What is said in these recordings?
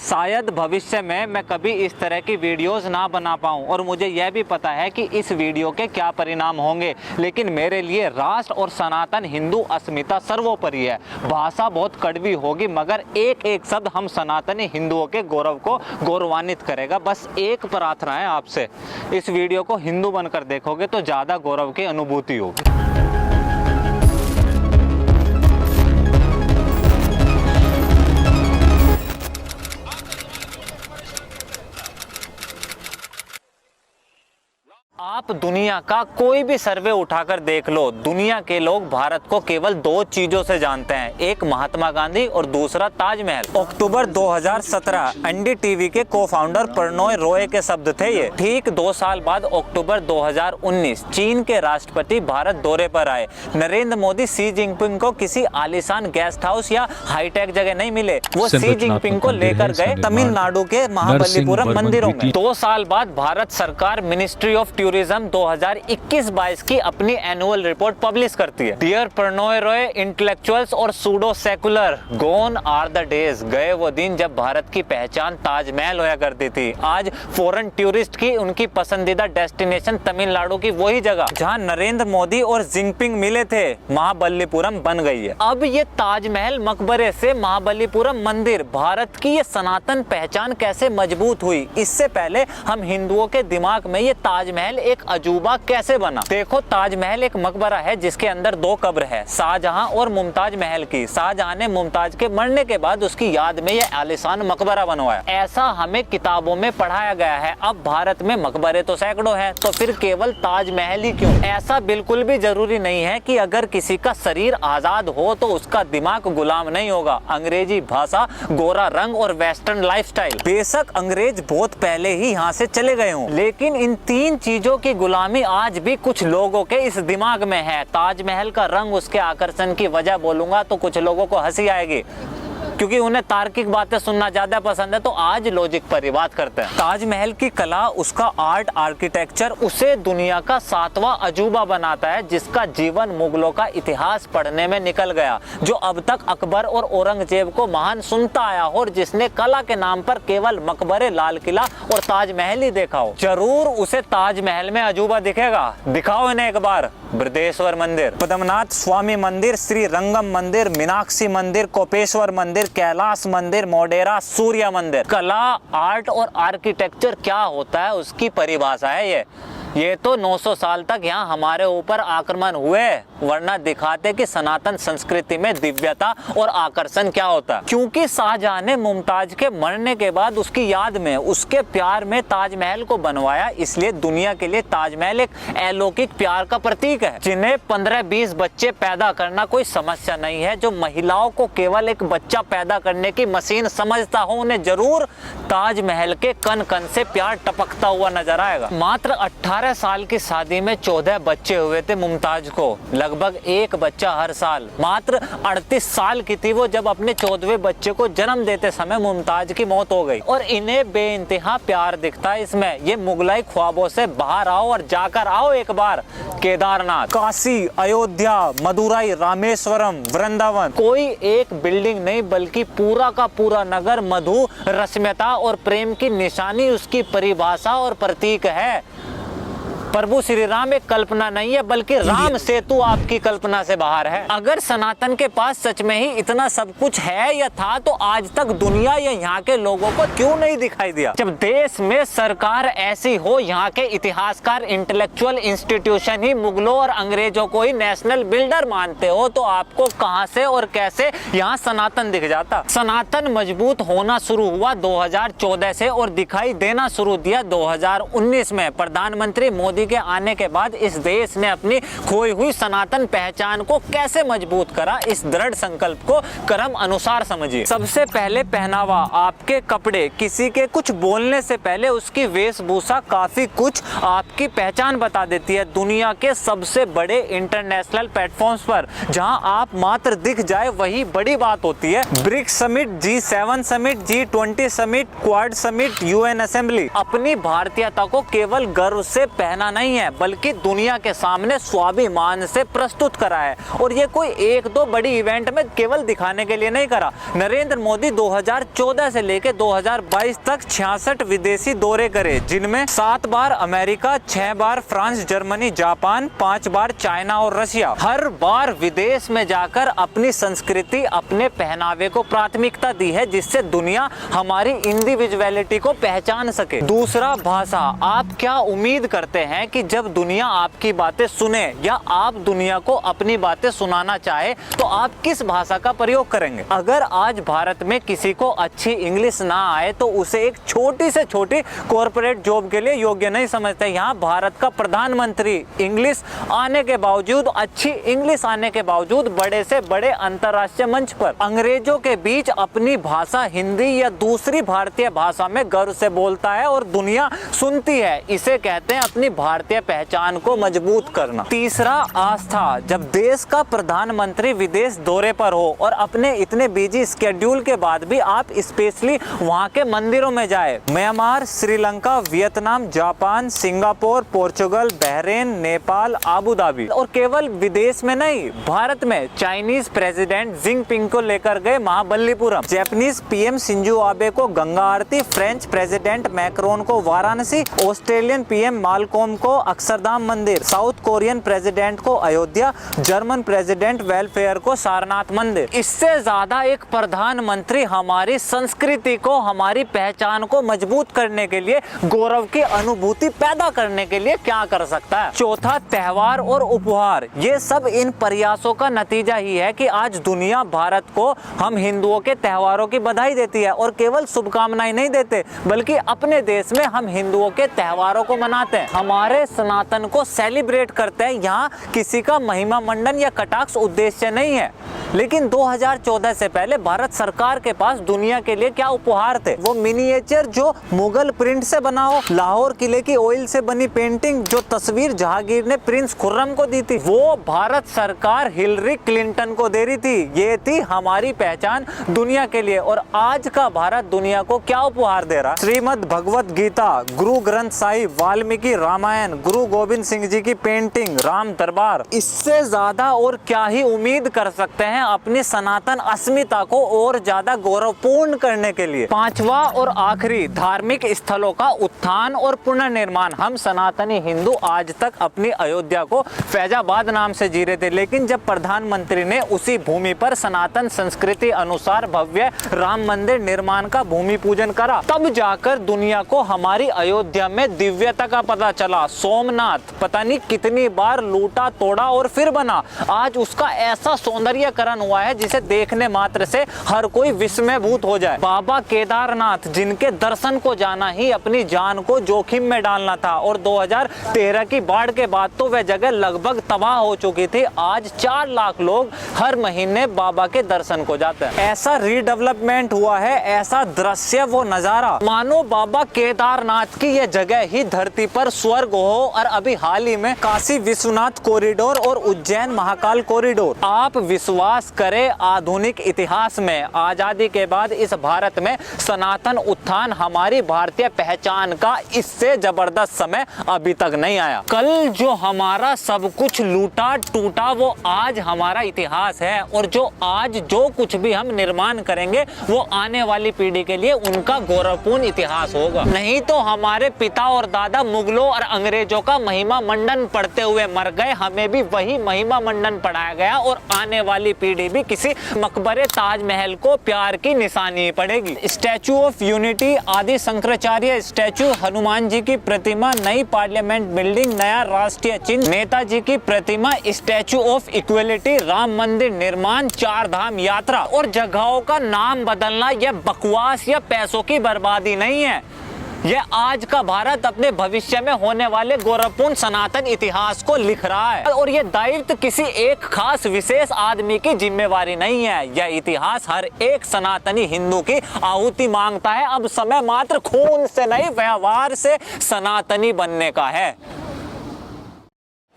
शायद भविष्य में मैं कभी इस तरह की वीडियोस ना बना पाऊं और मुझे यह भी पता है कि इस वीडियो के क्या परिणाम होंगे, लेकिन मेरे लिए राष्ट्र और सनातन हिंदू अस्मिता सर्वोपरि है। भाषा बहुत कड़वी होगी मगर एक एक शब्द हम सनातनी हिंदुओं के गौरव को गौरवान्वित करेगा। बस एक प्रार्थना है आपसे, इस वीडियो को हिंदू बनकर देखोगे तो ज़्यादा गौरव की अनुभूति होगी। आप दुनिया का कोई भी सर्वे उठाकर देख लो, दुनिया के लोग भारत को केवल दो चीजों से जानते हैं, एक महात्मा गांधी और दूसरा ताजमहल। अक्टूबर 2017 एनडीटीवी के को-फाउंडर प्रणॉय रॉय के शब्द थे ये। ठीक 2 साल बाद अक्टूबर 2019 चीन के राष्ट्रपति भारत दौरे पर आए। नरेंद्र मोदी शी जिनपिंग को किसी आलीशान गेस्ट हाउस या हाईटेक जगह नहीं मिले, वो शी जिनपिंग को लेकर गए तमिलनाडु के महाबलीपुरम मंदिरों में। 2 साल बाद भारत सरकार मिनिस्ट्री ऑफ टूरिज्म 2021-22 की अपनी एनुअल रिपोर्ट पब्लिश करती है। डियर प्रणॉय रॉय इंटेलेक्चुअल्स और pseudo secular, gone are the days, गए वो दिन जब भारत की पहचान ताजमहल होया करती थी। आज फॉरेन टूरिस्ट की उनकी पसंदीदा डेस्टिनेशन तमिलनाडु की वही जगह जहां नरेंद्र मोदी और जिनपिंग मिले थे, महाबलीपुरम बन गई है। अब ये ताजमहल मकबरे से महाबलीपुरम मंदिर, भारत की ये सनातन पहचान कैसे मजबूत हुई, इससे पहले हम हिंदुओं के दिमाग में ये ताजमहल एक अजूबा कैसे बना। देखो, ताजमहल एक मकबरा है जिसके अंदर 2 कब्र है, शाहजहां और मुमताज महल की। शाहजहां ने मुमताज के मरने के बाद उसकी याद में यह आलीशान मकबरा बनवाया, ऐसा हमें किताबों में पढ़ाया गया है। अब भारत में मकबरे तो सैकड़ों हैं, तो फिर केवल ताजमहल ही क्यों? ऐसा बिल्कुल भी जरूरी नहीं है कि अगर किसी का शरीर आजाद हो तो उसका दिमाग गुलाम नहीं होगा। अंग्रेजी भाषा, गोरा रंग और वेस्टर्न लाइफस्टाइल, बेशक अंग्रेज बहुत पहले ही यहाँ से चले गए हों, लेकिन इन 3 चीजों की गुलामी आज भी कुछ लोगों के इस दिमाग में है। ताजमहल का रंग, उसके आकर्षण की वजह बोलूंगा तो कुछ लोगों को हंसी आएगी क्योंकि उन्हें तार्किक बातें सुनना ज्यादा पसंद है, तो आज लॉजिक पर ही बात करते हैं। ताजमहल की कला, उसका आर्ट, आर्किटेक्चर उसे दुनिया का 7वां अजूबा बनाता है, जिसका जीवन मुगलों का इतिहास पढ़ने में निकल गया, जो अब तक अकबर और औरंगजेब को महान सुनता आया हो और जिसने कला के नाम पर केवल मकबरे, लाल किला और ताजमहल ही देखा हो, जरूर उसे ताजमहल में अजूबा दिखेगा। दिखाओ इन्हें एक बार। बृहदेश्वर मंदिर, पद्मनाथ स्वामी मंदिर, श्री रंगम मंदिर, मीनाक्षी मंदिर, कोपेश्वर मंदिर, कैलाश मंदिर, मोढेरा सूर्य मंदिर। कला, आर्ट और आर्किटेक्चर क्या होता है उसकी परिभाषा है ये तो 900 साल तक यहाँ हमारे ऊपर आक्रमण हुए, वरना दिखाते कि सनातन संस्कृति में दिव्यता और आकर्षण क्या होता है। क्योंकि शाहजहां ने मुमताज के मरने के बाद उसकी याद में, उसके प्यार में ताजमहल को बनवाया, इसलिए दुनिया के लिए ताजमहल एक अलौकिक प्यार का प्रतीक है। जिन्हें 15-20 बच्चे पैदा करना कोई समस्या नहीं है, जो महिलाओं को केवल एक बच्चा पैदा करने की मशीन समझता हो, उन्हें जरूर ताजमहल के कण कण से प्यार टपकता हुआ नजर आएगा। मात्र 18 साल की शादी में 14 बच्चे हुए थे मुमताज को, लगभग एक बच्चा हर साल। मात्र 38 साल की थी वो जब अपने 14वें बच्चे को जन्म देते समय मुमताज की मौत हो गई, और इन्हें बेइंतहा प्यार दिखता है इसमें। ये मुगलाई ख्वाबों से बाहर आओ और जाकर आओ एक बार केदारनाथ, काशी, अयोध्या, मदुरई, रामेश्वरम, वृंदावन। कोई एक बिल्डिंग नहीं बल्कि पूरा का पूरा नगर मधु, रश्मिता और प्रेम की निशानी, उसकी परिभाषा और प्रतीक है। प्रभु श्री राम एक कल्पना नहीं है बल्कि राम सेतु आपकी कल्पना से बाहर है। अगर सनातन के पास सच में ही इतना सब कुछ है या था तो आज तक दुनिया या यहाँ के लोगों को क्यों नहीं दिखाई दिया? जब देश में सरकार ऐसी हो, यहाँ के इतिहासकार, इंटेलेक्चुअल इंस्टीट्यूशन ही मुगलों और अंग्रेजों को ही नेशनल बिल्डर मानते हो, तो आपको कहां से और कैसे यहाँ सनातन दिख जाता? सनातन मजबूत होना शुरू हुआ 2014 से और दिखाई देना शुरू दिया 2019 में। प्रधानमंत्री मोदी के आने के बाद इस देश ने अपनी खोई हुई सनातन पहचान को कैसे मजबूत करा, इस दृढ़ संकल्प को क्रम अनुसार समझिए। सबसे पहले पहनावा, आपके कपड़े, किसी के कुछ बोलने से पहले उसकी वेशभूषा काफी कुछ आपकी पहचान बता देती है। दुनिया के सबसे बड़े इंटरनेशनल प्लेटफॉर्म्स पर जहां आप मात्र दिख जाए वही बड़ी बात होती है। BRICS summit, G7 summit, G20 summit, Quad summit, UN assembly, अपनी भारतीयता को केवल गर्व से पहना करा नहीं है, बल्कि दुनिया के सामने स्वाभिमान से प्रस्तुत करा है। और ये कोई एक दो बड़ी इवेंट में केवल दिखाने के लिए नहीं करा। नरेंद्र मोदी 2014 से लेकर 2022 तक 66 विदेशी दौरे करे, जिनमें 7 बार अमेरिका, 6 बार फ्रांस, जर्मनी, जापान, 5 बार चाइना और रशिया। हर बार विदेश में जाकर अपनी संस्कृति, अपने पहनावे को प्राथमिकता दी है, जिससे दुनिया हमारी इंडिविजुअलिटी को पहचान सके। दूसरा, भाषा। आप क्या उम्मीद करते हैं कि जब दुनिया आपकी बातें सुने या आप दुनिया को अपनी बातें सुनाना चाहे तो आप किस भाषा का प्रयोग करेंगे? अगर आज भारत में किसी को अच्छी इंग्लिश ना आए तो उसे एक छोटी से छोटी कॉर्पोरेट जॉब के लिए योग्य नहीं समझते। यहाँ भारत का प्रधानमंत्री इंग्लिश आने के बावजूद, अच्छी इंग्लिश आने के बावजूद, बड़े से बड़े अंतर्राष्ट्रीय मंच पर अंग्रेजों के बीच अपनी भाषा हिंदी या दूसरी भारतीय भाषा में गर्व से बोलता है और दुनिया सुनती है। इसे कहते हैं अपनी भारतीय पहचान को मजबूत करना। तीसरा, आस्था। जब देश का प्रधानमंत्री विदेश दौरे पर हो और अपने इतने बिजी स्केड्यूल के बाद भी आप स्पेशली वहां के मंदिरों में जाए, Myanmar, Sri Lanka, Vietnam, Japan, Singapore, Portugal, Bahrain, Nepal, Abu Dhabi, और केवल विदेश में नहीं, भारत में चाइनीज प्रेसिडेंट जिनपिंग को लेकर गए Mahabalipuram, Japanese PM Shinzo Abe को गंगा आरती, फ्रेंच प्रेसिडेंट मैक्रोन को वाराणसी, ऑस्ट्रेलियन पीएम मालकोम को अक्षरधाम मंदिर, साउथ कोरियन प्रेसिडेंट को अयोध्या, जर्मन प्रेसिडेंट वेलफेयर को सारनाथ मंदिर। इससे ज्यादा एक प्रधानमंत्री हमारी संस्कृति को, हमारी पहचान को मजबूत करने के लिए, गौरव की अनुभूति पैदा करने के लिए क्या कर सकता है? चौथा, त्योहार और उपहार। ये सब इन प्रयासों का नतीजा ही है कि आज दुनिया भारत को, हम हिंदुओं के त्योहारों की बधाई देती है, और केवल शुभकामनाएं नहीं देते बल्कि अपने देश में हम हिंदुओं के त्योहारों को मनाते हैं, हमारे सनातन को सेलिब्रेट करते हैं। यहाँ किसी का महिमा मंडन या कटाक्ष उद्देश्य नहीं है। लेकिन 2014 से पहले भारत सरकार के पास दुनिया के लिए क्या उपहार थे? वो मिनिएचर जो मुगल प्रिंट से बना हो, लाहौर किले की ऑयल से बनी पेंटिंग जो तस्वीर जहांगीर ने प्रिंस खुर्रम को दी थी, वो भारत सरकार हिलरी क्लिंटन को दे रही थी। ये थी हमारी पहचान दुनिया के लिए। और आज का भारत दुनिया को क्या उपहार दे रहा? श्रीमद् भगवत गीता, गुरु ग्रंथ साहिब, वाल्मीकि रामायण, गुरु गोविंद सिंह जी की पेंटिंग, राम दरबार। इससे ज्यादा और क्या ही उम्मीद कर सकते हैं अपनी सनातन अस्मिता को और ज्यादा गौरवपूर्ण करने के लिए? पांचवा और आखिरी, धार्मिक स्थलों का उत्थान और पुनर्निर्माण। हम सनातनी हिंदू आज तक अपनी अयोध्या को फैजाबाद नाम से जी रहे थे, लेकिन जब प्रधानमंत्री ने उसी भूमि पर सनातन संस्कृति अनुसार भव्य राम मंदिर निर्माण का भूमि पूजन करा, तब जाकर दुनिया को हमारी अयोध्या में दिव्यता का पता चला। सोमनाथ पता नहीं कितनी बार लूटा तोड़ा और फिर बना, आज उसका ऐसा सौंदर्यकरण हुआ है जिसे देखने मात्र से हर कोई विस्मयभूत हो जाए। बाबा केदारनाथ, जिनके दर्शन को जाना ही अपनी जान को जोखिम में डालना था, और 2013 की बाढ़ के बाद तो वह जगह लगभग तबाह हो चुकी थी। आज 4 लाख लोग हर महीने बाबा के दर्शन को जाते हैं। ऐसा रीडेवलपमेंट हुआ है, ऐसा दृश्य, वो नजारा, मानो बाबा केदारनाथ की यह जगह ही धरती पर स्वर्ग हो। और अभी हाल ही में काशी विश्वनाथ कॉरिडोर और उज्जैन महाकाल कॉरिडोर। आप विश्वास करें, आधुनिक इतिहास में आजादी के बाद इस भारत में सनातन उत्थान, हमारी भारतीय पहचान का इससे जबरदस्त समय अभी तक नहीं आया। कल जो हमारा सब कुछ लूटा टूटा वो आज हमारा इतिहास है, और जो आज जो कुछ भी हम निर्माण करेंगे वो आने वाली पीढ़ी के लिए उनका गौरवपूर्ण इतिहास होगा। नहीं तो हमारे पिता और दादा मुगलों और अंग्रेजों का महिमा मंडन पढ़ते हुए मर गए, हमें भी वही महिमा मंडन पढ़ाया गया, और आने वाली पीढ़ी भी किसी मकबरे ताजमहल को प्यार की निशानी पड़ेगी। स्टैचू ऑफ यूनिटी, आदि शंकराचार्य स्टैचू, हनुमान जी की प्रतिमा, नई पार्लियामेंट बिल्डिंग, नया राष्ट्रीय चिन्ह, नेताजी की प्रतिमा, स्टैचू ऑफ इक्वलिटी, राम मंदिर निर्माण, 4 धाम यात्रा और जगहों का नाम बदलना, यह बकवास या पैसों की बर्बादी नहीं है। यह आज का भारत अपने भविष्य में होने वाले गौरवपूर्ण सनातन इतिहास को लिख रहा है, और यह दायित्व किसी एक खास विशेष आदमी की जिम्मेवारी नहीं है। यह इतिहास हर एक सनातनी हिंदू की आहुति मांगता है। अब समय मात्र खून से नहीं, व्यवहार से सनातनी बनने का है।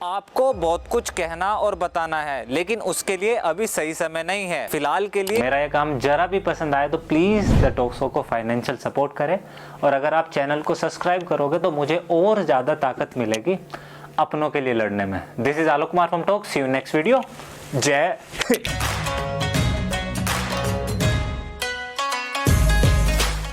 आपको बहुत कुछ कहना और बताना है, लेकिन उसके लिए अभी सही समय नहीं है। फिलहाल के लिए मेरा ये काम जरा भी पसंद आए तो प्लीज द टॉक शो को फाइनेंशियल सपोर्ट करें, और अगर आप चैनल को सब्सक्राइब करोगे तो मुझे और ज्यादा ताकत मिलेगी अपनों के लिए लड़ने में। This is Alok Kumar from talk. See you next video. जय